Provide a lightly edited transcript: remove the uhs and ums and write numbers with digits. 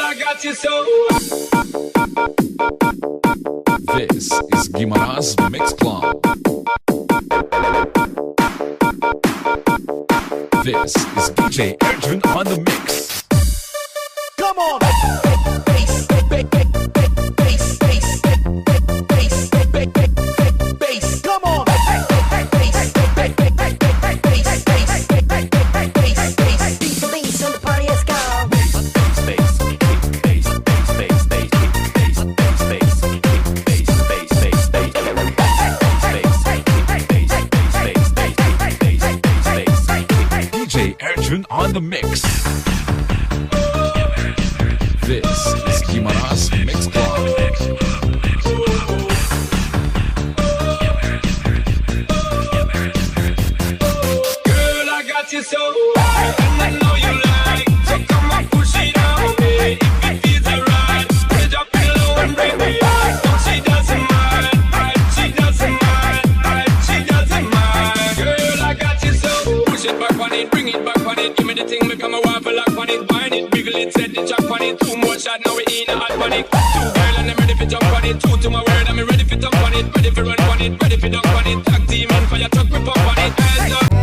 I got you so. This is Guimarães Mix Club. This is DJ Erjun on the mix. Come on! Come on! DJ Erjun on the mix. This is Guimarães Mix Club. Girl, I got you so high, and I know you like. So come on, push it on me. If it feels alright, put it up below and bring me up. No, she doesn't mind. She doesn't mind. She doesn't mind. Girl, I got you so. Push it back on it, bring it back on it. Give me the thing, make a waffle lock on it. Bind it, wiggle it, set it, chop on it. 2 more shots, now we in a hot panic. 2 girl and I'm ready for jump on it. 2 to my word, I'm ready for jump on it. Ready for run on it, ready for dunk on it. Tag team and fire truck, we pump on it. Hands up.